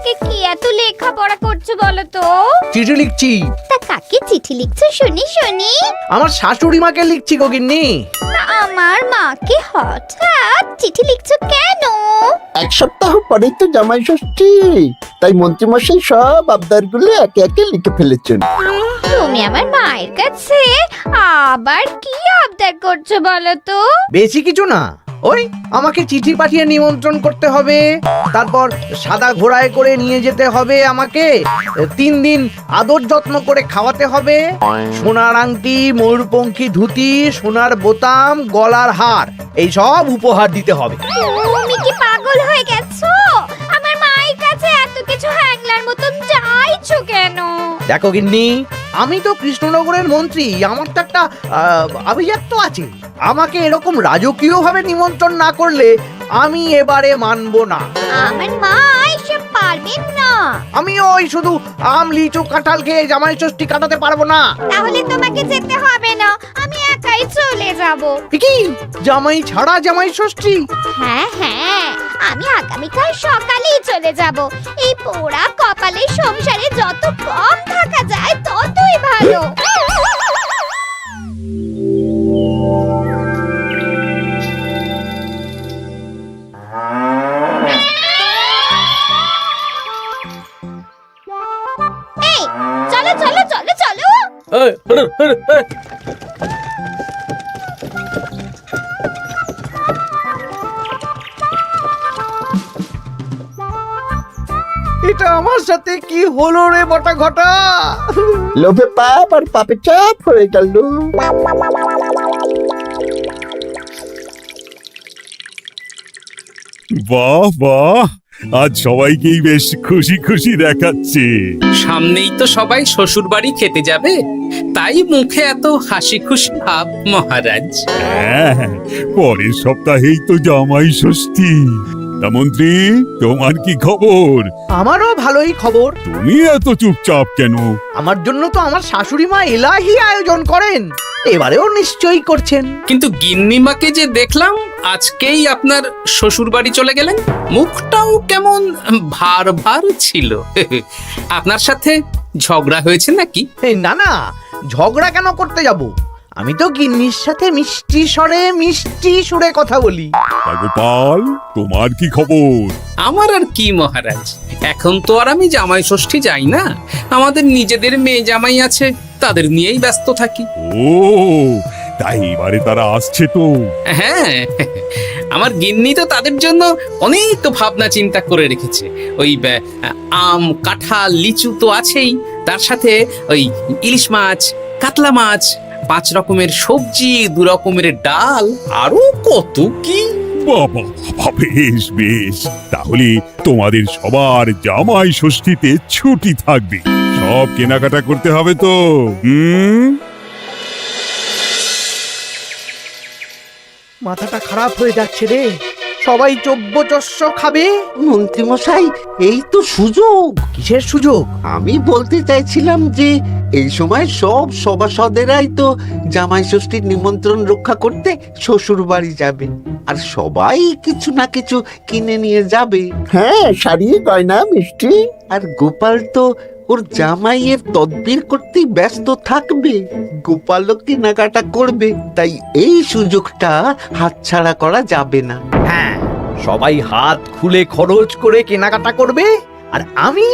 থেকে কি এত লেখাপড়া করছো বলো তো? চিঠি লিখছি। তা কাকে চিঠি লিখছো শুনি শুনি? আমার শাশুড়ি মাকে লিখছি গো গিন্নি। আমার মাকে হঠাৎ চিঠি লিখছো কেন? এক সপ্তাহ পরে তো জামাই ষষ্ঠী, তাই মন্ত্রীমশাই সব আবদারগুলো একে একে লিখে ফেলেছেন। তুমি আমার মায়ের কাছে আবার কি আবদার করছো বলো তো? বেশি কিছু না, ওই আমাকে চিঠি পাঠিয়ে নিমন্ত্রণ করতে হবে, তারপর সাদা ঘোড়ায় করে নিয়ে যেতে হবে আমাকে, 3 দিন আদর যত্ন করে খাওয়াতে হবে, সোনার আংটি, ময়ূরপঙ্খী ধুতি, সোনার বোতাম, গলার হার, এই সব উপহার দিতে হবে। তুমি কি পাগল হয়ে গেছো? আমার মায়ের কাছে এত কিছু হ্যাংলার মতন চাইছো কেন? দেখো গিন্নি, আমি তো কৃষ্ণনগরের মন্ত্রী, আমার তো একটা আভিজাত্য আছে। আমাকে এরকম রাজকীয় ভাবে নিমন্ত্রণ না করলে আমি এবারে মানবো না। আমার মা এসব পারবেন না। আমি ওই শুধু আম, লিচু, কাঁঠাল খেয়ে জামাই ষষ্ঠী কাটাতে পারবো না। তাহলে তোমাকে যেতে হবে না, আমি একাই চলে যাব। কি জামাই ছাড়া জামাই ষষ্ঠী? হ্যাঁ হ্যাঁ, আমি আগামীকাল সকালেই চলে যাব। এই পোড়া কপালের সংসারে যত কম থাকা যায় ততই ভালো। এই চলো চলো চলো চলো। এটা আমার সাথে কি হলো রে বটা ঘটা? লোভে পাপ আর পাপে চাপ হয়ে গেল। বাহ বাহ, আজ সবাইকেই বেশ খুশি খুশি দেখাচ্ছে। সামনেই তো সবাই শ্বশুর বাড়ি খেতে যাবে, তাই মুখে এত হাসি খুশি ভাব মহারাজ। হ্যাঁ, পরের সপ্তাহেই তো জামাই ষষ্ঠী। তা মন্ত্রী, তোমার কি খবর? আমারও ভালোই খবর। তুমি এত চুপচাপ কেন? আমার জন্য তো আমার শাশুড়ি মা এলাহি আয়োজন করেন, এবারেও নিশ্চয়ই করছেন। কিন্তু গিন্নিমাকে যে দেখলাম আজকেই আপনার শ্বশুর বাড়ি চলে গেলেন, মুখটাও কেমন ভার ভার ছিল। আপনার সাথে ঝগড়া হয়েছে নাকি? এই না না, ঝগড়া কেন করতে যাব? আমি তো গিন্নির সাথে মিষ্টি সুরে কথা বলি। তা গোপাল, তোমার কি খবর? আমার আর কি মহারাজ, এখন তো আর আমি জামাই ষষ্ঠী যাই না, আমাদের নিজেদের মেয়ে জামাই আছে, তাদের নিয়েই ব্যস্ত থাকি। ও, তাই এবারে তারা আসছে তো? হ্যাঁ, আমার গিন্নি তো তাদের জন্য অনেক ভাবনা চিন্তা করে রেখেছে। ওই আম, কাঁঠাল, লিচু তো আছেই, তার সাথে ওই ইলিশ মাছ, কাতলা মাছ, 5 রকমের সবজি, 2 রকমের ডাল, আরো কত কি। বাবা, বেশ বেশ, তাহলে তোমাদের সবার জামাই ষষ্ঠীতে ছুটি থাকবে। সব কেনাকাটা করতে হবে তো। মাথাটা খারাপ হয়ে যাচ্ছে রে, সবাই চব্যচস্য খাবে। মন্ত্রীমশাই, এই তো সুযোগ। কিসের সুযোগ? আমি বলতে চাইছিলাম যে এই সময় সব সভাসদেরাই তো জামাই ষষ্ঠীর নিমন্ত্রণ রক্ষা করতে শ্বশুর বাড়ি যাবে, আর সবাই কিছু না কিছু কিনে নিয়ে যাবে। হ্যাঁ, শাড়ি, গয়না, মিষ্টি। আর গোপাল তো ওর জামাইয়ের তদবির করতেই ব্যস্ত থাকবে, গোপালও কেনাকাটা করবে, তাই এই সুযোগটা হাতছাড়া করা যাবে না। হ্যাঁ, সবাই হাত খুলে খরচ করে কেনাকাটা করবে, আর আমি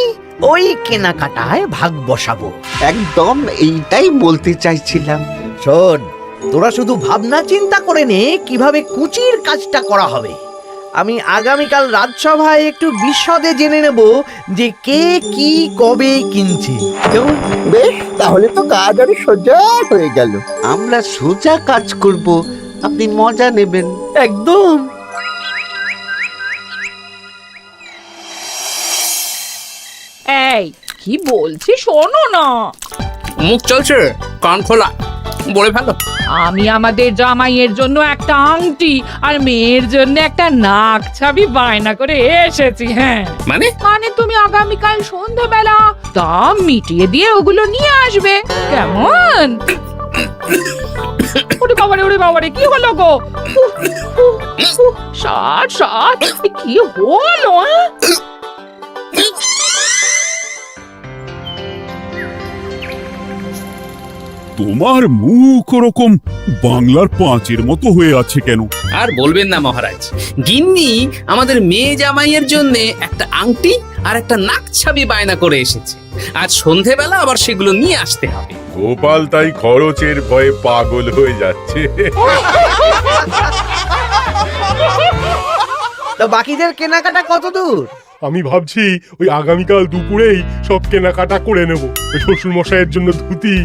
ওই কেনাকাটায় ভাগ বসাবো। একদম এইটাই বলতে চাইছিলাম। শোন, তোরা শুধু ভাবনা চিন্তা করে নে কিভাবে কুচির কাজটা করা হবে। আমি আগামীকাল রাজসভায় একটু বিশদে জেনে নেব যে কে কি কবে কিনছে। কেমন? বেশ, তাহলে তো কাজ আরো সোজা হয়ে গেল। আমরা সোজা কাজ করব, আপনি মজা নেবেন। একদম। এই কি বলছি শোনো না। মুখ চলছে, কান খোলা, বলে ফেলো। আমি আমাদের জামাইয়ের জন্য একটা আংটি আর মেয়ের জন্য একটা নাক ছাবি বায়না করে এসেছি। হ্যাঁ, মানে তুমি আগামীকাল সন্ধ্যাবেলা দাম মিটিয়ে দিয়ে ওগুলো নিয়ে আসবে, কেমন? ওরে বাবারে কি হলো গো? ষাট কি হলো? তোমার মুখ ওরকম বাংলার পাঁচের মতো হয়ে আছে কেন? আর বলবেন না মহারাজ, গিন্নি আমাদের মেয়ে জামাইয়ের জন্য একটা আংটি আর একটা নাকছাবি বায়না করে এসেছে। আজ সন্ধেবেলা আবার সেগুলো নিয়ে আসতে হবে। গোপাল তাই খরচের ভয়ে পাগল হয়ে যাচ্ছে। তা বাকিদের কেনাকাটা কত দূর? আমি ভাবছি ওই আগামীকাল দুপুরেই সব কেনাকাটা করে নেব। শ্বশুর মশাইয়ের জন্য ধুতি,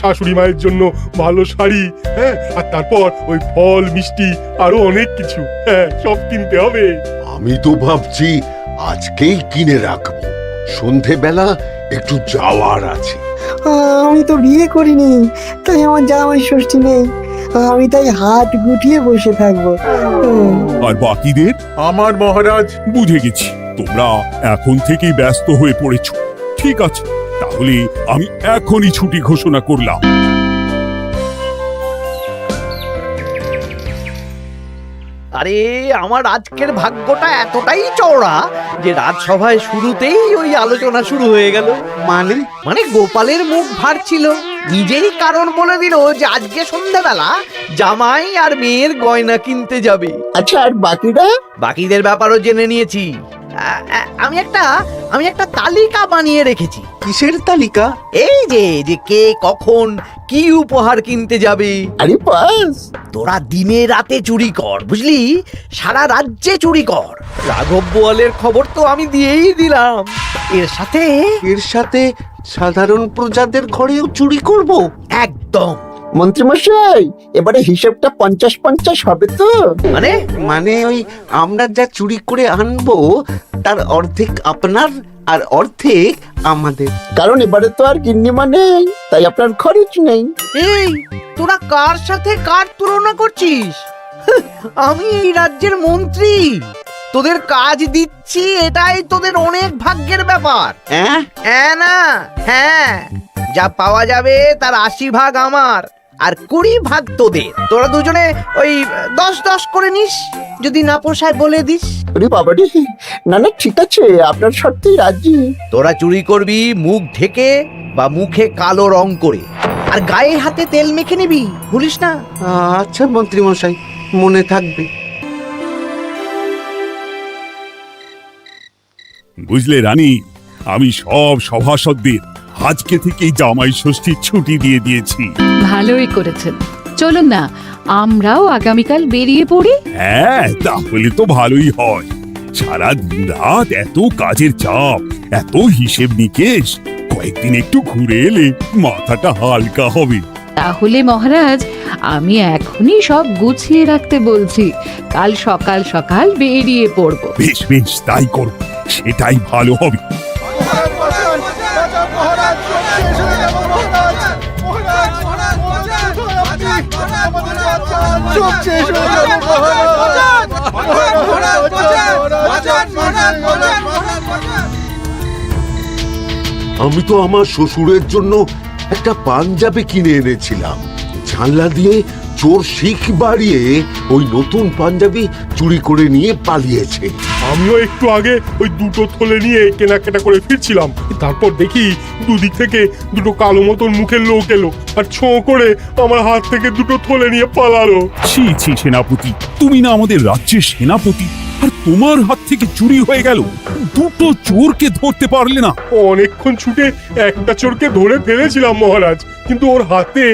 শাশুড়ি মায়ের জন্য ভালো শাড়ি, হ্যাঁ, আর তারপর ওই ফল মিষ্টি আরো অনেক কিছু, হ্যাঁ, সব কিনতে হবে। আমি তো ভাবছি আজকেই কিনে রাখবো, সন্ধেবেলা একটু যাওয়ার আছে। আমি তো বিয়ে করিনি, তাই আমার জামাই ষষ্ঠী নেই। আমি তাই হাত গুটিয়ে বসে থাকবো। আর বাকিদের? আমার মহারাজ, বুঝে গেছি, তোমরা এখন থেকেই ব্যস্ত হয়ে পড়েছ। ঠিক আছে, তাহলে আমি এখনই ছুটি ঘোষণা করলাম। আরে আমার আজকের ভাগ্যটা এতটাই চওড়া যে রাজসভায় শুরুতেই ওই আলোচনা শুরু হয়ে গেল। মানে গোপালের মুখ ভার ছিল, নিজেই কারণ বলে দিল যে আজকে সন্ধ্যাবেলা জামাই আর মেয়ের গয়না কিনতে যাবে। আচ্ছা, আর বাকিরা? বাকিদের ব্যাপারও জেনে নিয়েছি। আমি একটা তালিকা বানিয়ে রেখেছি। কিসের তালিকা? এই যে কে কখন কি উপহার কিনতে যাবে। আরে বাস, তোরা দিনে রাতে চুরি কর, বুঝলি, সারা রাজ্যে চুরি কর। রাঘব বোয়ালের খবর তো আমি দিয়েই দিলাম। এর সাথে সাধারণ প্রজাদের ঘরেও চুরি করব? একদম। মন্ত্রীমশাই, এবারে হিসেবটা 50-50 হবে তো? মানে ওই আমরা যা চুরি করে আনবো তার অর্ধেক আপনার আর অর্ধেক আমাদের। কারণ এবারে তো আর গিন্নিমা নেই, তাই আপনার খরচ নেই। এই তোরা কার সাথে কার তুলনা করছিস? আমি এই রাজ্যের মন্ত্রী, তোদের কাজ দিচ্ছি, এটাই তোদের অনেক ভাগ্যের ব্যাপার। হ্যাঁ না, হ্যাঁ, যা পাওয়া যাবে তার 80 ভাগ আমার আর 20 ভাগ তোদের। তোরা দুজনে ওই 10-10 করে নিস, যদি না পোষায় বলে দিস। আরে বাবা রে, না ঠিক আছে, আপনার শর্তেই রাজি। তোরা চুরি করবি মুখ ঢেকে বা মুখে কালো রং করে, আর গায়ে হাতে তেল মেখে নিবি, ভুলিস না। আচ্ছা মন্ত্রী মশাই, মনে থাকবে। বুঝলে রানী, আমি সব সভাসদদের আজকে থেকেই জামাই ষষ্ঠীর ছুটি দিয়ে দিয়েছি। ভালোই করেছেন। চলুন না, আমরাও আগামীকাল বেরিয়ে পড়ি। হ্যাঁ, তাহলে তো ভালোই হয়। সারা দিন রাত এত কাজের চাপ, এত হিসেব নিকেশ, কয়েকদিন একটু ঘুরে এলে মাথাটা হালকা হবে। তাহলে মহারাজ, আমি এখনই সব গুছিয়ে রাখতে বলছি, কাল সকাল সকাল বেরিয়ে পড়বো। বেশ বেশ, তাই করো, সেটাই ভালো হবে। আমি তো আমার শ্বশুরের জন্য একটা পাঞ্জাবি কিনে এনেছিলাম। জানলা দিয়ে চোর শিখ বাড়িয়ে ওই নতুন পাঞ্জাবি চুরি করে নিয়ে পালিয়েছে। আমিও একটু আগে ওই দুটো থলে নিয়ে কেনাকাটা করে ফিরছিলাম, তারপর দেখি দুদিক থেকে দুটো কালো মতন মুখের লোক এলো আর ছো করে আমার হাত থেকে দুটো থলে নিয়ে পালালো। ছি ছি সেনাপতি, তুমি না আমাদের রাজ্যের সেনাপতি, আর তোমার হাত থেকে চুরি হয়ে গেল? দুটো চোরকে ধরতে পারলে না? অনেকক্ষণ ছুটে একটা চোরকে ধরে ফেলেছিলাম মহারাজ, কিন্তু ওর হাতে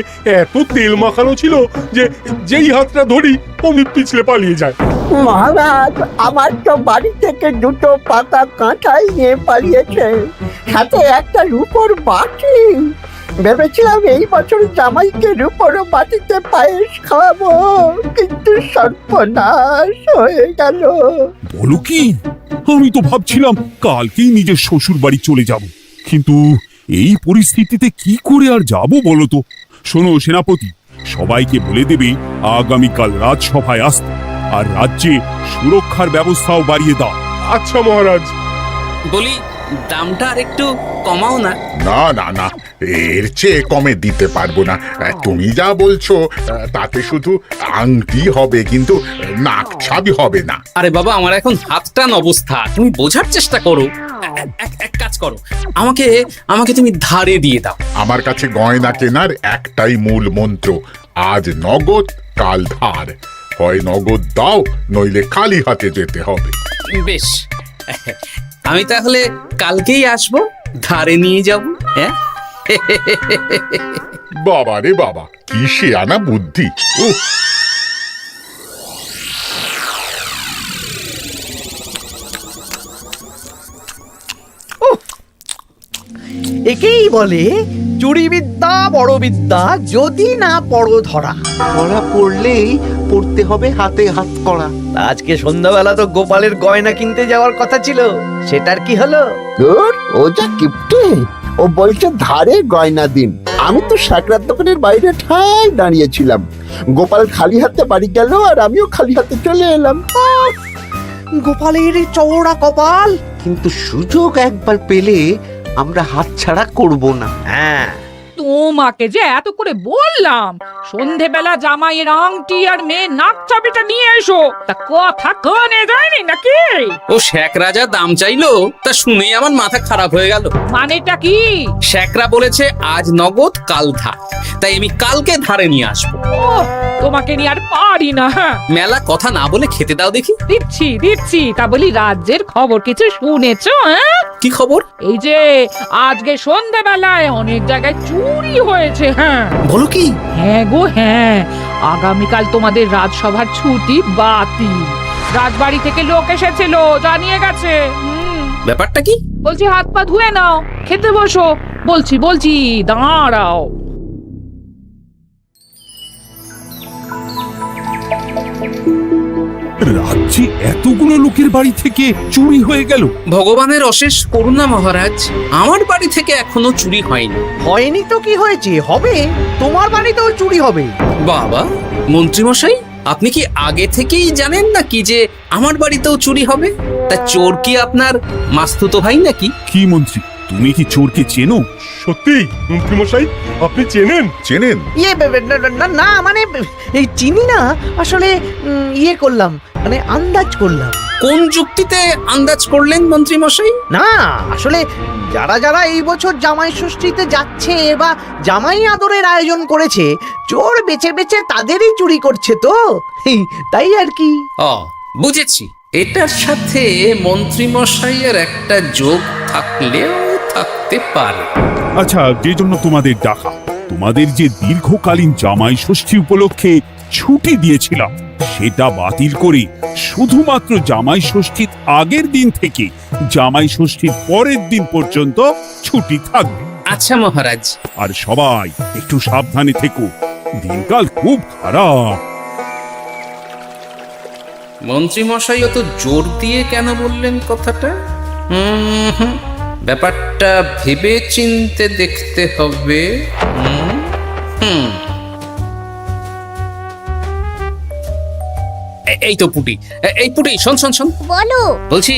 এত তেল মাখানো ছিল যে যেই হাতটা ধরি অমনি পিছলে পালিয়ে যায়। মহারাজ, আমার তো বাড়ি থেকে দুটো পাতা কাঁঠাল নিয়ে পালিয়েছে, সাথে একটা রূপোর বাটি। ভেবেছিলাম এই বছর জামাইকে রূপোর বাটিতে পায়েস খাওয়াবো, কিন্তু সর্বনাশ হয়ে গেল। বলো কি? আমি তো ভাবছিলাম কালকেই নিজের শ্বশুর বাড়ি চলে যাব, কিন্তু এই পরিস্থিতিতে কি করে আর যাব বলো তো? শোনো সেনাপতি, সবাইকে বলে দেবে আগামীকাল রাজসভায় আসতে, আর রাজ্যে সুরক্ষার ব্যবস্থাও বাড়িয়ে দাও। আচ্ছা মহারাজ। বলি, দামটা আর একটু কমাও না। না না না, এর চেয়ে কমে দিতে পারবো না। তুমি যা বলছো তাতে শুধু আংটি হবে, কিন্তু নাক ছাবি হবে না। আরে বাবা, আমার এখন হাত টান অবস্থা, তুমি বোঝার চেষ্টা করো। এক কাজ কাজ করো, আমাকে আমাকে তুমি ধারে দিয়ে দাও। আমার কাছে গয়না কেনার একটাই মূল মন্ত্র, আজ নগদ কাল ধার। হয় নগদ দাও, নইলে খালি হাতে যেতে হবে। বেশ, আমি তাহলে কালকেই আসবো, ধারে নিয়ে যাব। হ্যাঁ, বাবা রে বাবা, কি শেয়ানা বুদ্ধি! উফ! একেই বলে চুরি বিদ্যা বড় বিদ্যা, যদি না পড়ো ধরা। ধরা পড়লেই পড়তে হবে হাতে হাত করা। আজকে সন্ধ্যাবেলা তো গোপালের গয়না কিনতে যাওয়ার কথা ছিল, সেটার কি হলো? ধুর, ও যা কিপটে, ও বলছে ধারে গয়না দিন। আমি তো সাকরার দোকানের বাইরে ঠায় দাঁড়িয়েছিলাম, গোপাল খালি হাতে বাড়ি গেল আর আমিও খালি হাতে চলে এলাম। গোপালের চওড়া কপাল। কিন্তু সুযোগ একবার পেলে আমরা হাতছাড়া করব না। হ্যাঁ, তোমাকে যে এত করে বললাম সন্ধেবেলা জামাইয়ের আংটি আর মেয়ের নাক চাবিটা নিয়ে এসো, তা কথা কানে যায়নি নাকি? ও শেখ রাজা দাম চাইলো, তা শুনেই আমার মাথা খারাপ হয়ে গেল। মানেটা কি? শেখরা বলেছে আজ নগদ কাল ধার, তাই আমি কালকে ধারে নিয়ে আসবো। ওহ, তোমাকে নিয়ে আর পারি না। হ্যাঁ, মেলা কথা না বলে খেতে দাও দেখি। দিচ্ছি দিচ্ছি, তা বলি রাজ্যের খবর কিছু শুনেছো? হ্যাঁ, কি খবর? এই যে আজকে সন্ধ্যাবেলায় অনেক জায়গায় চুরি হয়েছে। হ্যাঁ, বলো কি? হ্যাঁ গো হ্যাঁ, আগামীকাল তোমাদের রাজসভার ছুটি বাতিল। রাজবাড়ি থেকে লোক এসেছিল, জানিয়ে গেছে। ব্যাপারটা কি? বলছি হাত পা ধুয়ে নাও, খেতে বসো। বলছি বলছি দাঁড়াও। রাজ্যে এতগুলো লোকের বাড়ি থেকে চুরি হয়ে গেল। ভগবানের অশেষ করুণা মহারাজ, আমার বাড়ি থেকে এখনো চুরি হয়নি। হয়নি তো কি হয়েছে, হবে। তোমার বাড়িতেও চুরি হবে। বাবা, মন্ত্রীমশাই, আপনি কি আগে থেকেই জানেন নাকি যে আমার বাড়িতেও চুরি হবে? তা চোর কি আপনার মাস্তুতো ভাই নাকি? কি মন্ত্রী, তুমি কি চোরকে চেনো? সত্যি মন্ত্রীমশাই, আপনি চেনেন? চেনেন? না মানে এই চিনি না আসলে, ইয়ে করলাম, মানে আন্দাজ করলাম। কোন যুক্তিতে আন্দাজ করলেন মন্ত্রীমশাই? না আসলে যারা যারা এই বছর জামাই ষষ্ঠীতে যাচ্ছে বা জামাই আদরের আয়োজন করেছে, চোর বেছে বেছে তাদেরই চুরি করছে তো, তাই আর কি। ও, বুঝেছি। এটার সাথে মন্ত্রীমশাইয়ের একটা যোগ থাকলেও থাকতে পারে। আচ্ছা, যে জন্য তোমাদের ডাকা, তোমাদের যে দীর্ঘকালীন জামাই ষষ্ঠী উপলক্ষে ছুটি দিয়েছিলাম, সেটা বাতিল করে শুধুমাত্র জামাই ষষ্ঠীর আগের দিন থেকে জামাই ষষ্ঠীর পরের দিন পর্যন্ত ছুটি থাকবে। আচ্ছা মহারাজ। আর সবাই একটু সাবধানে থেকো, দিনকাল খুব খারাপ। মন্ত্রীমশাই অত জোর দিয়ে কেন বললেন কথাটা? ব্যাপারটা ভেবে চিনতে দেখতে হবে। এই তো পুটি, এই পুটি, শোন শোন শোন। বলো। বলছি,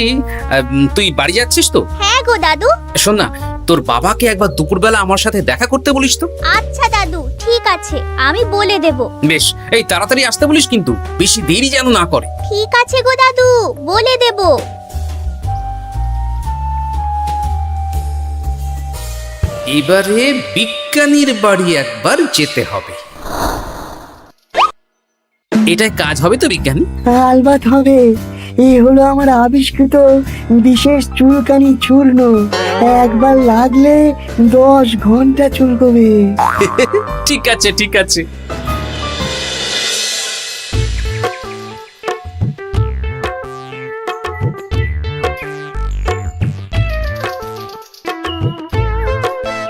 তুই বাড়ি যাচ্ছিস তো? হ্যাঁ গো দাদু। শোন না, তোর বাবাকে একবার দুপুরবেলা আমার সাথে দেখা করতে বলিস তো। আচ্ছা দাদু, ঠিক আছে, আমি বলে দেব। বেশ, এই তাড়াতাড়ি আসতে বলিস কিন্তু, বেশি দেরি যেন না করে। ঠিক আছে গো দাদু, বলে দেব। এবারে বিজ্ঞানীর বাড়ি একবার যেতে হবে। এটাই কাজ হবে তো বিজ্ঞানী? আলবাত হবে। এই হলো আমার আবিষ্কৃত বিশেষ চুলকানি চূর্ণ, একবার লাগলে 10 ঘন্টা চুলকবে। ঠিক আছে ঠিক আছে।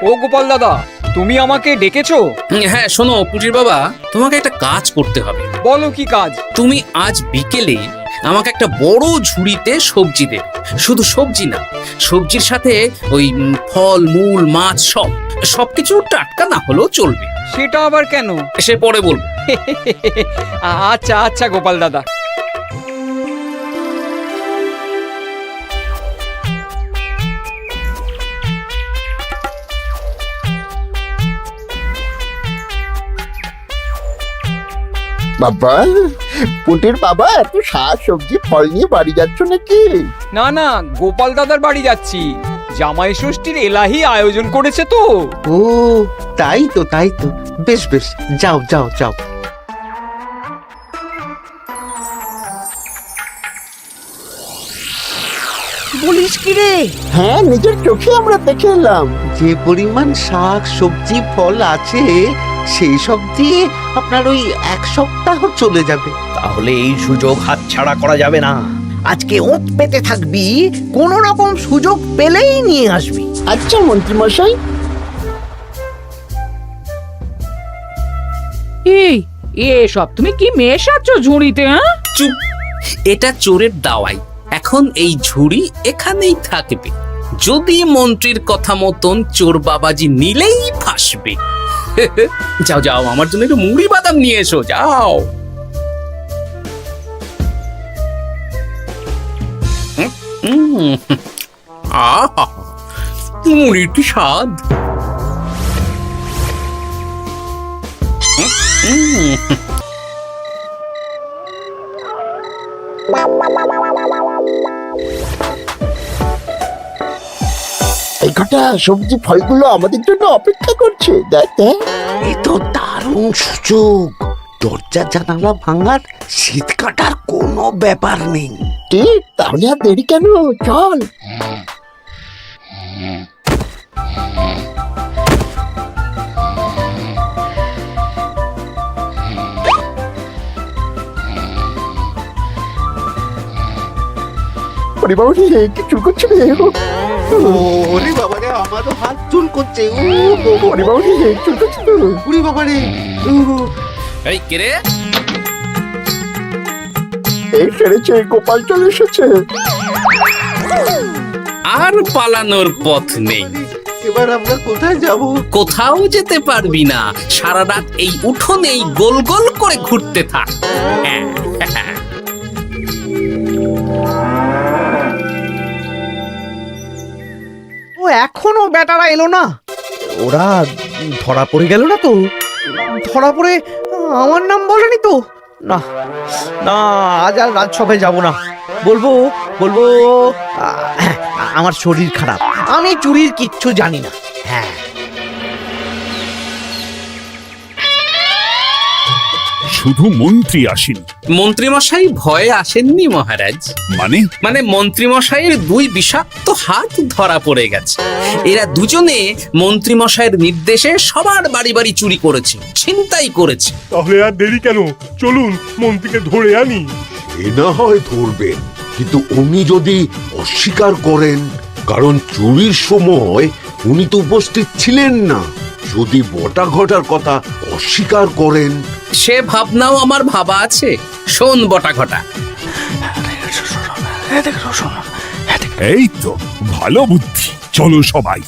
ও গোপাল দাদা, তুমি আমাকে ডেকেছো? হ্যাঁ শোনো পুটির বাবা, তোমাকে একটা কাজ করতে হবে। বলো কি কাজ? তুমি আজ বিকেলে আমাকে একটা বড় ঝুড়িতে সবজি দেবে। শুধু সবজি না, সবজির সাথে ওই ফল মূল মাছ সবকিছু টাটকা না হলেও চলবে। সেটা আবার কেন? সে পরে বলবো। আচ্ছা আচ্ছা গোপাল দাদা। বাবা, পুটির বাবা এত শাক সবজি ফল নিয়ে বাড়ি যাচ্ছ নাকি? না না, গোপাল দাদার বাড়ি যাচ্ছি। জামাই ষষ্ঠীর এলাহি আয়োজন করেছে তো। ও তাই তো, তাই তো। বেশ বেশ, যাও যাও যাও। বলিস কি রে? হ্যাঁ, নিজের চোখে আমরা দেখে এলাম। যে পরিমাণ শাক সবজি ফল আছে সেই সব দিয়ে আপনার ওই 1 সপ্তাহ চলে যাবে। তাহলে এই সুযোগ হাতছাড়া করা যাবে না। আজকে ওঁত পেতে থাকবি, কোন রকম সুযোগ পেলেই নিয়ে আসবি। আচ্ছা মন্ত্রী মশাই। এই এসব তুমি কি মেশাচ্ছ ঝুড়িতে? হ্যাঁ, চুপ, এটা চোরের দাওয়াই। এখন এই ঝুড়ি এখানেই থাকবে, যদি মন্ত্রীর কথা মতন চোর বাবাজি নিলেই ফাঁসবে। যাও যাও, আমার জন্য একটু মুড়ি বাদাম নিয়ে এসো, যাও। আহা, মুড়ির কি স্বাদ! এই কটা সবজি ফলগুলো আমাদের জন্য অপেক্ষা করছে, দেখ দেখ। এ তো দারুণ সুযোগ। দরজা জানালা ভাঙার, শীত কাটার কোনো ব্যাপার নেই। ঠিক, তাহলে আর দেরি কেন, চল। ওরে বাবা রে, কি চুল করছে রে! ওরে বাবারে, আমারও হাত চুল করছে। ওরে বাবা রে, চুল করছে তো। ওরে বাবারে। এই কে রে? এই সেরেছে, গোপাল চলে এসেছে। আর পালানোর পথ নেই। এবার আমরা কোথায় যাব? কোথাও যেতে পারবি না, সারা রাত এই উঠোনেই গোল গোল করে ঘুরতে থাক। ও এখনো বেটারা এলো না। ওরা ধরা পড়ে গেল না তো? ধরা পড়ে আমার নাম বলেনি তো? না না, আজ আর রাজসভায় যাব না। বলবো বলবো আমার শরীর খারাপ, আমি চুরির কিচ্ছু জানি না। হ্যাঁ, শুধু মন্ত্রী আসেনি। মন্ত্রীমশাই ভয়ে আসেননি মহারাজ। মানে মন্ত্রীমশাইয়ের 2 বিষাক্ত হাত ধরা পড়ে গেছে। এরা দুজনে মন্ত্রীমশাইয়ের নির্দেশে সবার বাড়ি বাড়ি চুরি করেছে, ছিনতাই করেছে। তাহলে আর দেরি কেন, চলুন মন্ত্রীকে ধরে আনি। এ না হয় ধরবেন, কিন্তু উনি যদি অস্বীকার করেন, কারণ চুরির সময় উনি তো উপস্থিত ছিলেন না, যদি বটা ঘটার কথা অস্বীকার করেন। সে ভাবনাও আমার ভাবা আছে। শোন বটা ঘটা, এই তো ভালো বুদ্ধি, চলো সবাই।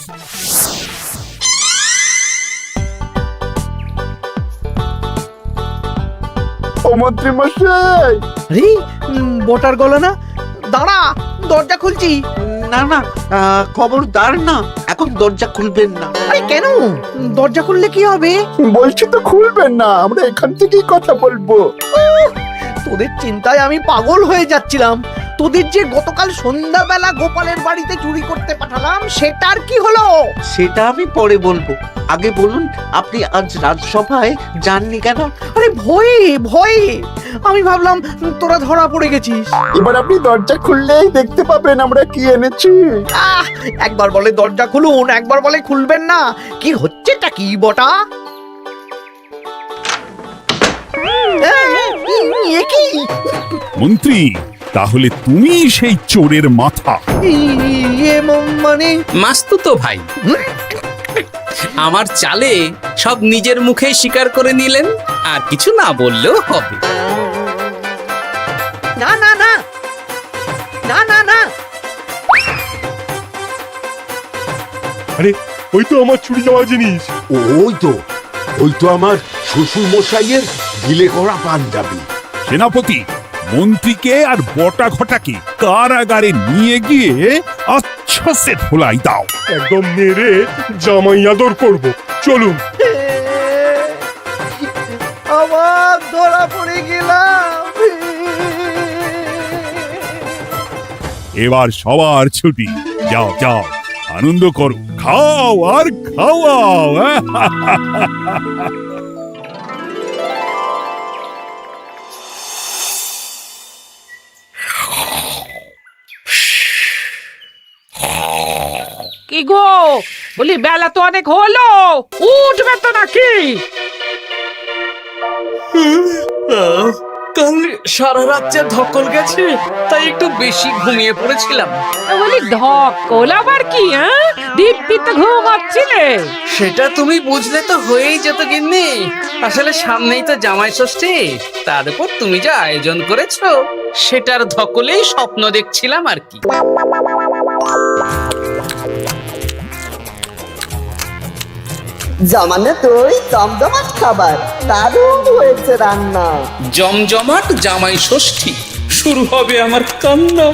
ও মন্ত্রী মশাই! আরে বটার গলা না, দাঁড়া, দরজা খুলছি। না না, খবরদার না, এখন দরজা খুলবেন না। আরে কেন? দরজা খুললে কি হবে? বলছি তো খুলবেন না, আমরা এখান থেকেই কথা বলবো। তোদের চিন্তায় আমি পাগল হয়ে যাচ্ছিলাম। তোদের যে গতকাল সন্ধ্যাবেলা গোপালের বাড়িতে চুরি করতে পাঠালাম, সেটার কি হলো? সেটা আমি পরে বলবো। আগে বলুন, আপনি আজ রাজসভায় যাননি কেন? আরে ভয়ে ভয়ে, আমি ভাবলাম তোরা ধরা পড়ে গেছিস। এবার আপনি দরজা খুললেই দেখতে পাবেন আমরা কি এনেছি। একবার বলে দরজা খুলুন, একবার বলে খুলবেন না। কি হচ্ছেটা কি বটা? এ কি? মন্ত্রী, তাহলে তুমি সেই চোরের মাথা? মানে মাস্তুতো ভাই, আমার চালে সব নিজের মুখে স্বীকার করে নিলেন, আর কিছু না বললেও হবে। না না না না না না, আরে ওই তো আমার চুরি যাওয়া জিনিস। ওই তো আমার শ্বশুর মশাইয়ের গিলে করা পাঞ্জাবি। সেনাপতি, মন্ত্রীকে আর বটা ঘটাকে কারাগারে নিয়ে গিয়ে আচ্ছা সে ধোলাই দাও। একদম মেরে জামাই আদর করবো, চলুন। আবার ধরা পড়ে গেলাম। এবার সবার ছুটি, যাও যাও, আনন্দ করো, খাও আর খাওয়াও। কি গো, বলি বেলা তো অনেক হলো, উঠবে তো নাকি? কাল সারা রাত যা ধকল গেছে, তাই একটু বেশি ঘুমিয়ে পড়েছিলাম। বলি ধকল আবার কি? হ্যাঁ, দিব্যি তো ঘুমাচ্ছিলে। সেটা তুমি বুঝলে তো হয়েই যেত গিন্নি। আসলে সামনেই তো জামাই ষষ্ঠী, তার উপর তুমি যা আয়োজন করেছো, সেটার ধকলেই স্বপ্ন দেখছিলাম আর কি। জমানো দই, জমজমাট খাবার, দারুণ হয়েছে রান্না। জমজমাট জামাই ষষ্ঠী, শুরু হবে আমার কান্না।